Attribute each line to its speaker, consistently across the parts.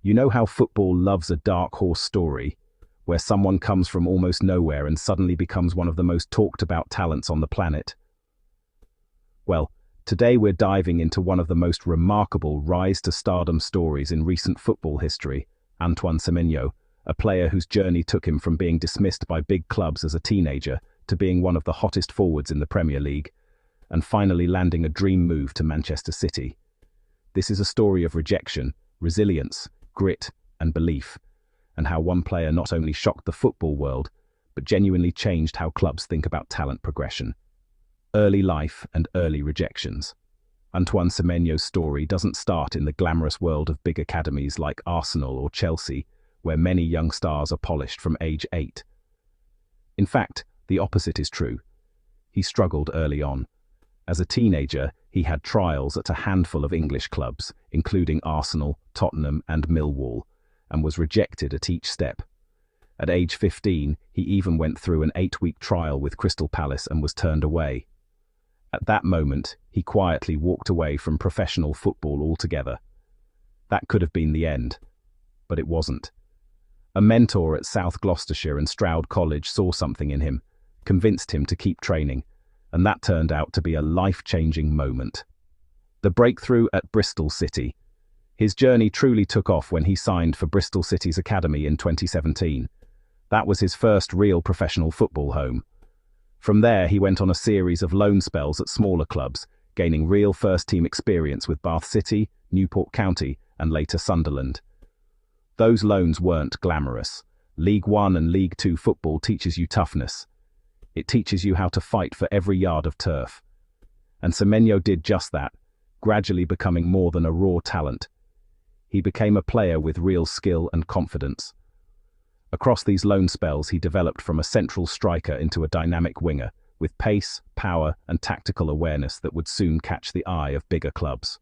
Speaker 1: You know how football loves a dark horse story, where someone comes from almost nowhere and suddenly becomes one of the most talked about talents on the planet? Well, today we're diving into one of the most remarkable rise to stardom stories in recent football history, Antoine Semenyo, a player whose journey took him from being dismissed by big clubs as a teenager to being one of the hottest forwards in the Premier League, and finally landing a dream move to Manchester City. This is a story of rejection, resilience, grit, and belief, and how one player not only shocked the football world, but genuinely changed how clubs think about talent progression. Early life and early rejections. Antoine Semenyo's story doesn't start in the glamorous world of big academies like Arsenal or Chelsea, where many young stars are polished from age 8. In fact, the opposite is true. He struggled early on. As a teenager, he had trials at a handful of English clubs, including Arsenal, Tottenham, and Millwall, and was rejected at each step. At age 15, he even went through an 8-week trial with Crystal Palace and was turned away. At that moment, he quietly walked away from professional football altogether. That could have been the end, but it wasn't. A mentor at South Gloucestershire and Stroud College saw something in him, convinced him to keep training, and that turned out to be a life-changing moment. The breakthrough at Bristol City. His journey truly took off when he signed for Bristol City's academy in 2017. That was his first real professional football home. From there, he went on a series of loan spells at smaller clubs, gaining real first-team experience with Bath City, Newport County, and later Sunderland. Those loans weren't glamorous. League One and League Two football teaches you toughness. It teaches you how to fight for every yard of turf. And Semenyo did just that, gradually becoming more than a raw talent. He became a player with real skill and confidence. Across these loan spells, he developed from a central striker into a dynamic winger, with pace, power, and tactical awareness that would soon catch the eye of bigger clubs.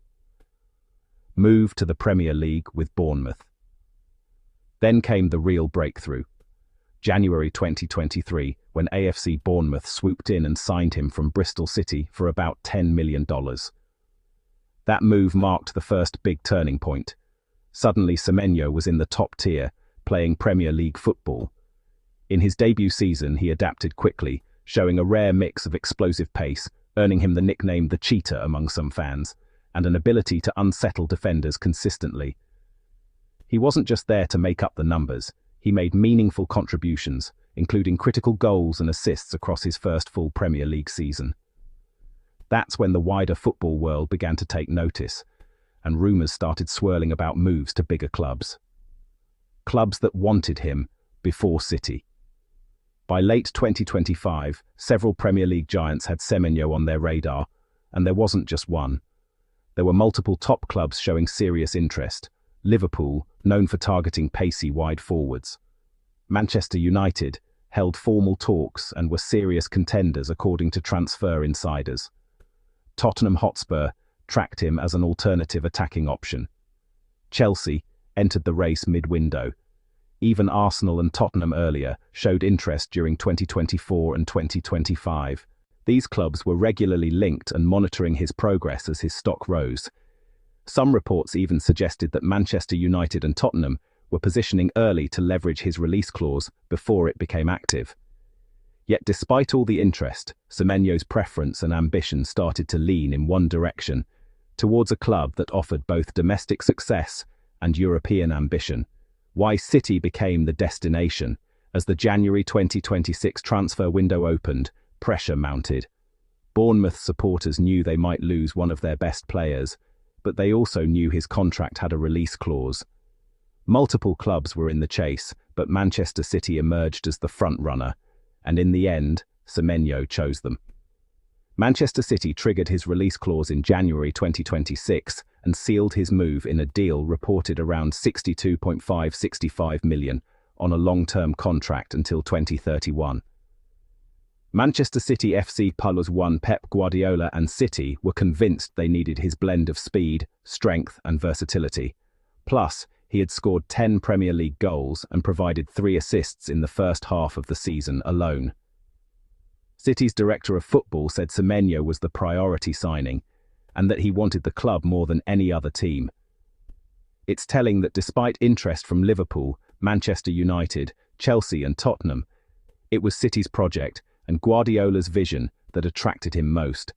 Speaker 1: Move to the Premier League with Bournemouth. Then came the real breakthrough. January 2023, when AFC Bournemouth swooped in and signed him from Bristol City for about $10 million. That move marked the first big turning point. Suddenly, Semenyo was in the top tier, playing Premier League football. In his debut season, he adapted quickly, showing a rare mix of explosive pace, earning him the nickname the Cheetah among some fans, and an ability to unsettle defenders consistently. He wasn't just there to make up the numbers. He made meaningful contributions, including critical goals and assists across his first full Premier League season. That's when the wider football world began to take notice, and rumours started swirling about moves to bigger clubs. Clubs that wanted him before City. By late 2025, several Premier League giants had Semenyo on their radar, and there wasn't just one. There were multiple top clubs showing serious interest. Liverpool, known for targeting pacey wide forwards. Manchester United held formal talks and were serious contenders according to transfer insiders. Tottenham Hotspur tracked him as an alternative attacking option. Chelsea entered the race mid-window. Even Arsenal and Tottenham earlier showed interest during 2024 and 2025. These clubs were regularly linked and monitoring his progress as his stock rose. Some reports even suggested that Manchester United and Tottenham were positioning early to leverage his release clause before it became active. Yet despite all the interest, Semenyo's preference and ambition started to lean in one direction, towards a club that offered both domestic success and European ambition. Why City became the destination. As the January 2026 transfer window opened, pressure mounted. Bournemouth supporters knew they might lose one of their best players, but they also knew his contract had a release clause. Multiple clubs were in the chase, but Manchester City emerged as the front-runner, and in the end, Semenyo chose them. Manchester City triggered his release clause in January 2026 and sealed his move in a deal reported around $62.65 million on a long-term contract until 2031. Manchester City FC Plus One Pep Guardiola and City were convinced they needed his blend of speed, strength and versatility. Plus, he had scored 10 Premier League goals and provided 3 assists in the first half of the season alone. City's director of football said Semenyo was the priority signing and that he wanted the club more than any other team. It's telling that despite interest from Liverpool, Manchester United, Chelsea and Tottenham, it was City's project and Guardiola's vision that attracted him most.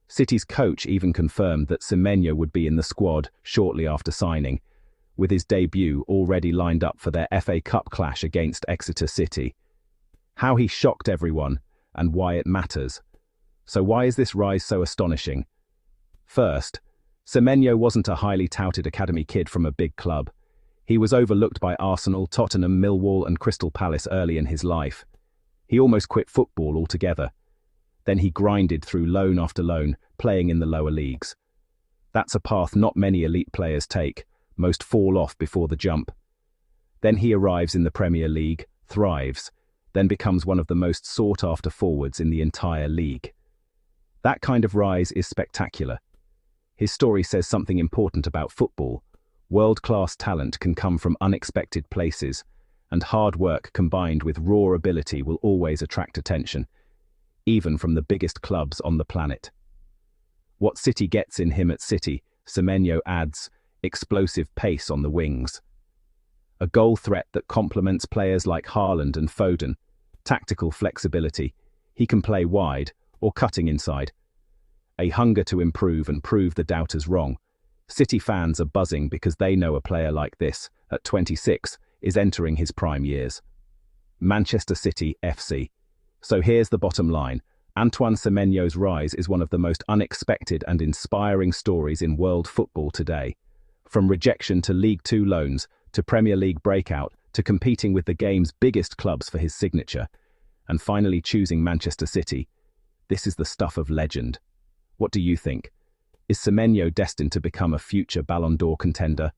Speaker 1: City's coach even confirmed that Semenyo would be in the squad shortly after signing, with his debut already lined up for their FA Cup clash against Exeter City. How he shocked everyone, and why it matters. So why is this rise so astonishing? First, Semenyo wasn't a highly touted academy kid from a big club. He was overlooked by Arsenal, Tottenham, Millwall and Crystal Palace early in his life. He almost quit football altogether. Then he grinded through loan after loan, playing in the lower leagues. That's a path not many elite players take. Most fall off before the jump. Then he arrives in the Premier League, thrives, then becomes one of the most sought-after forwards in the entire league. That kind of rise is spectacular. His story says something important about football. World-class talent can come from unexpected places, and hard work combined with raw ability will always attract attention, even from the biggest clubs on the planet. What City gets in him at City, Semenyo adds explosive pace on the wings. A goal threat that complements players like Haaland and Foden, tactical flexibility, he can play wide or cutting inside. A hunger to improve and prove the doubters wrong. City fans are buzzing because they know a player like this, at 26, is entering his prime years. Manchester City FC. So here's the bottom line. Antoine Semenyo's rise is one of the most unexpected and inspiring stories in world football today. From rejection to League Two loans, to Premier League breakout, to competing with the game's biggest clubs for his signature, and finally choosing Manchester City. This is the stuff of legend. What do you think? Is Semenyo destined to become a future Ballon d'Or contender?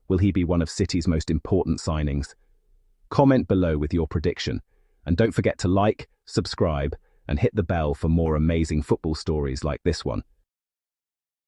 Speaker 1: Will he be one of City's most important signings? Comment below with your prediction. And don't forget to like, subscribe, and hit the bell for more amazing football stories like this one.